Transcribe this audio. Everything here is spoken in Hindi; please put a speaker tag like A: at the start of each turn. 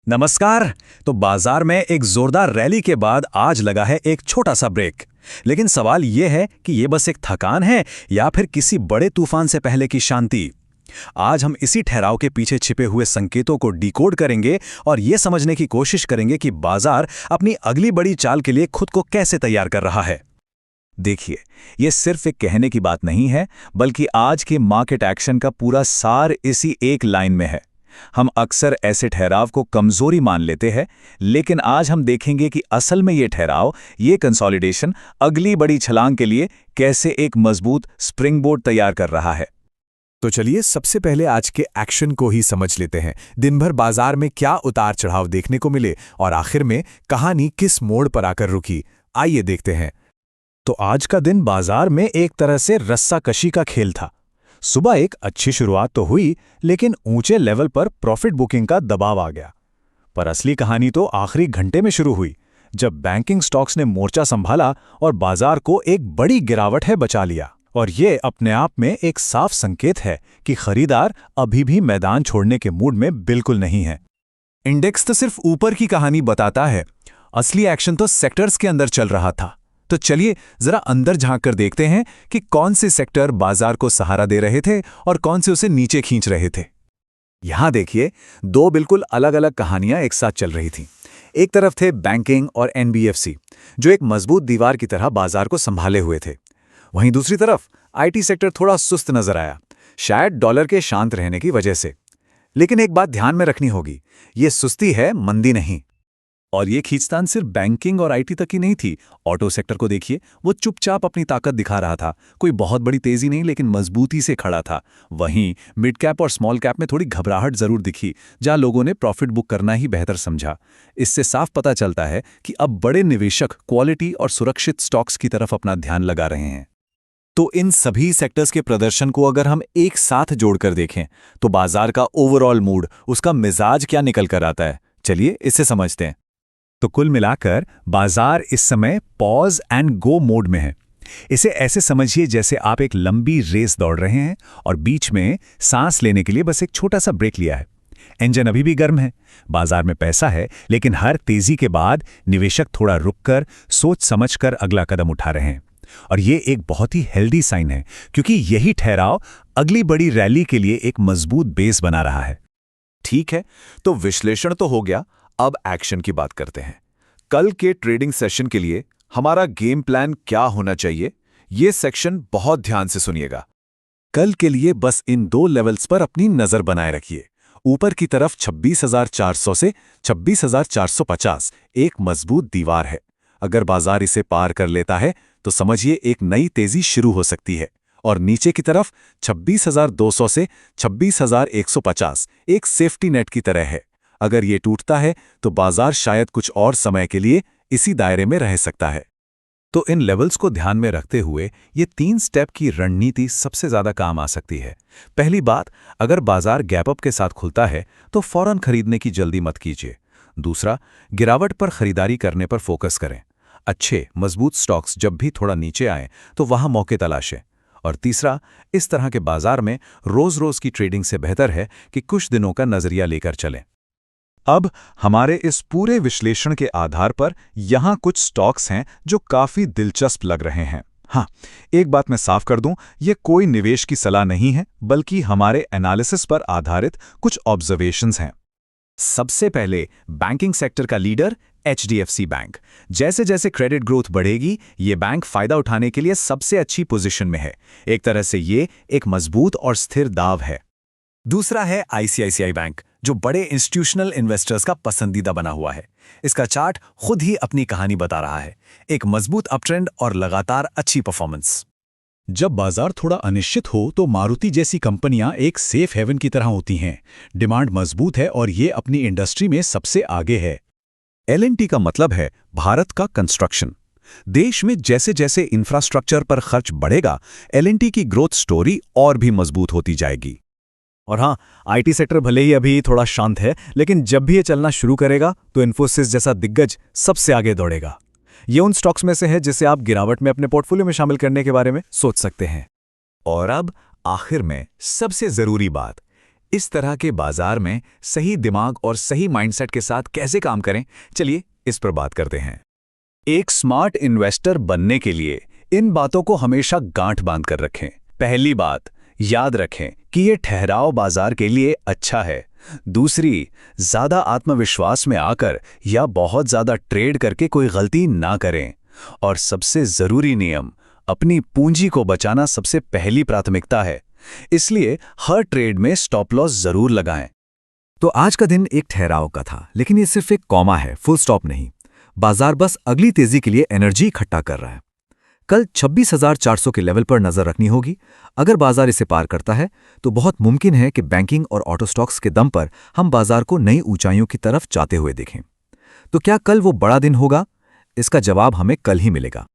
A: नमस्कार। तो बाजार में एक जोरदार रैली के बाद आज लगा है एक छोटा सा ब्रेक। लेकिन सवाल ये है कि ये बस एक थकान है या फिर किसी बड़े तूफान से पहले की शांति। आज हम इसी ठहराव के पीछे छिपे हुए संकेतों को डिकोड करेंगे और ये समझने की कोशिश करेंगे कि बाजार अपनी अगली बड़ी चाल के लिए खुद को कैसे तैयार कर रहा है। देखिए, ये सिर्फ एक कहने की बात नहीं है, बल्कि आज के मार्केट एक्शन का पूरा सार इसी एक लाइन में है। हम अक्सर ऐसे ठहराव को कमजोरी मान लेते हैं, लेकिन आज हम देखेंगे कि असल में ये ठहराव, ये कंसोलिडेशन अगली बड़ी छलांग के लिए कैसे एक मजबूत स्प्रिंगबोर्ड तैयार कर रहा है।
B: तो चलिए सबसे पहले आज के एक्शन को ही समझ लेते हैं। दिन भर बाजार में क्या उतार चढ़ाव देखने को मिले और आखिर में कहानी किस मोड़ पर आकर रुकी, आइए देखते हैं।
A: तो आज का दिन बाजार में एक तरह से रस्साकशी का खेल था। सुबह एक अच्छी शुरुआत तो हुई, लेकिन ऊंचे लेवल पर प्रॉफिट बुकिंग का दबाव आ गया। पर असली कहानी तो आखिरी घंटे में शुरू हुई, जब बैंकिंग स्टॉक्स ने मोर्चा संभाला और बाजार को एक बड़ी गिरावट है बचा लिया। और ये अपने आप में एक साफ संकेत है कि खरीदार अभी भी मैदान छोड़ने के मूड में बिल्कुल नहीं है। इंडेक्स तो सिर्फ ऊपर की कहानी बताता है, असली एक्शन तो सेक्टर्स के अंदर चल रहा था। तो चलिए जरा अंदर झांक कर देखते हैं कि कौन से सेक्टर बाजार को सहारा दे रहे थे और कौन से उसे नीचे खींच रहे थे। यहां देखिए, दो बिल्कुल अलग अलग कहानियां एक साथ चल रही थीं। एक तरफ थे बैंकिंग और एनबीएफसी, जो एक मजबूत दीवार की तरह बाजार को संभाले हुए थे। वहीं दूसरी तरफ आईटी सेक्टर थोड़ा सुस्त नजर आया, शायद डॉलर के शांत रहने की वजह से। लेकिन एक बात ध्यान में रखनी होगी, ये सुस्ती है, मंदी नहीं। और ये खींचतान सिर्फ बैंकिंग और आईटी तक ही नहीं थी। ऑटो सेक्टर को देखिए, वो चुपचाप अपनी ताकत दिखा रहा था। कोई बहुत बड़ी तेजी नहीं, लेकिन मजबूती से खड़ा था। वहीं मिड कैप और स्मॉल कैप में थोड़ी घबराहट जरूर दिखी, जहां लोगों ने प्रॉफिट बुक करना ही बेहतर समझा। इससे साफ पता चलता है कि अब बड़े निवेशक क्वालिटी और सुरक्षित स्टॉक्स की तरफ अपना ध्यान लगा रहे हैं। तो इन सभी सेक्टर्स के प्रदर्शन को अगर हम एक साथ जोड़कर देखें, तो बाजार का ओवरऑल मूड, उसका मिजाज क्या निकल कर आता है, चलिए इसे समझते हैं। तो कुल मिलाकर बाजार इस समय पॉज एंड गो मोड में है। इसे ऐसे समझिए जैसे आप एक लंबी रेस दौड़ रहे हैं और बीच में सांस लेने के लिए बस एक छोटा सा ब्रेक लिया है। इंजन अभी भी गर्म है, बाजार में पैसा है, लेकिन हर तेजी के बाद निवेशक थोड़ा रुककर सोच समझकर अगला कदम उठा रहे हैं। और ये एक बहुत ही हेल्दी साइन है, क्योंकि यही ठहराव अगली बड़ी रैली के लिए एक मजबूत बेस बना रहा है।
B: ठीक है, तो विश्लेषण तो हो गया, अब एक्शन की बात करते हैं। कल के ट्रेडिंग सेशन के लिए हमारा गेम प्लान क्या होना चाहिए, ये सेक्शन बहुत ध्यान से सुनिएगा। कल के लिए बस इन दो लेवल्स पर अपनी नजर बनाए रखिए। ऊपर की तरफ 26,400 से 26,450 एक मजबूत दीवार है। अगर बाजार इसे पार कर लेता है तो समझिए एक नई तेजी शुरू हो सकती है। और नीचे की तरफ 26,200 से 26,150 एक सेफ्टी नेट की तरह है। अगर ये टूटता है तो बाजार शायद कुछ और समय के लिए इसी दायरे में रह सकता है। तो इन लेवल्स को ध्यान में रखते हुए ये 3 स्टेप की रणनीति सबसे ज्यादा काम आ सकती है। पहली बात, अगर बाजार गैप अप के साथ खुलता है तो फौरन खरीदने की जल्दी मत कीजिए। दूसरा, गिरावट पर खरीदारी करने पर फोकस करें। अच्छे मजबूत स्टॉक्स जब भी थोड़ा नीचे आएं तो वहां मौके तलाशें। और तीसरा, इस तरह के बाजार में रोज रोज की ट्रेडिंग से बेहतर है कि कुछ दिनों का नजरिया लेकर चलें। अब हमारे इस पूरे विश्लेषण के आधार पर यहां कुछ स्टॉक्स हैं जो काफी दिलचस्प लग रहे हैं। हाँ, एक बात मैं साफ कर दूं, ये कोई निवेश की सलाह नहीं है, बल्कि हमारे एनालिसिस पर आधारित कुछ ऑब्जर्वेशंस हैं। सबसे पहले बैंकिंग सेक्टर का लीडर एचडीएफसी बैंक। जैसे जैसे क्रेडिट ग्रोथ बढ़ेगी, ये बैंक फायदा उठाने के लिए सबसे अच्छी पोजीशन में है। एक तरह से ये एक मजबूत और स्थिर दाव है। दूसरा है आईसीआईसीआई बैंक, जो बड़े इंस्टीट्यूशनल इन्वेस्टर्स का पसंदीदा बना हुआ है। इसका चार्ट खुद ही अपनी कहानी बता रहा है, एक मजबूत अपट्रेंड और लगातार अच्छी परफॉर्मेंस।
A: जब बाजार थोड़ा अनिश्चित हो तो मारुति जैसी कंपनियां एक सेफ हेवन की तरह होती हैं। डिमांड मजबूत है और ये अपनी इंडस्ट्री में सबसे आगे है।
B: एलएनटी का मतलब है भारत का कंस्ट्रक्शन। देश में जैसे जैसे इंफ्रास्ट्रक्चर पर खर्च बढ़ेगा, एलएनटी की ग्रोथ स्टोरी और भी मजबूत होती जाएगी।
A: और हाँ, आईटी सेक्टर भले ही अभी थोड़ा शांत है, लेकिन जब भी ये चलना शुरू करेगा तो इन्फोसिस जैसा दिग्गज सबसे आगे दौड़ेगा। ये उन स्टॉक्स में से है जिसे आप गिरावट में अपने पोर्टफोलियो में शामिल करने के बारे में सोच सकते हैं।
B: और अब आखिर में सबसे जरूरी बात, इस तरह के बाजार में सही दिमाग और सही माइंडसेट के साथ कैसे काम करें, चलिए इस पर बात करते हैं।
A: एक स्मार्ट इन्वेस्टर बनने के लिए इन बातों को हमेशा गांठ बांध कर रखें। पहली बात, याद रखें कि ये ठहराव बाजार के लिए अच्छा है। दूसरी, ज्यादा आत्मविश्वास में आकर या बहुत ज्यादा ट्रेड करके कोई गलती ना करें। और सबसे जरूरी नियम, अपनी पूंजी को बचाना सबसे पहली प्राथमिकता है, इसलिए हर ट्रेड में स्टॉप लॉस जरूर लगाएं।
B: तो आज का दिन एक ठहराव का था, लेकिन ये सिर्फ एक कॉमा है, फुल स्टॉप नहीं। बाजार बस अगली तेजी के लिए एनर्जी इकट्ठा कर रहा है। कल 26,400 के लेवल पर नजर रखनी होगी। अगर बाजार इसे पार करता है तो बहुत मुमकिन है कि बैंकिंग और ऑटो स्टॉक्स के दम पर हम बाजार को नई ऊंचाइयों की तरफ जाते हुए देखें। तो क्या कल वो बड़ा दिन होगा? इसका जवाब हमें कल ही मिलेगा।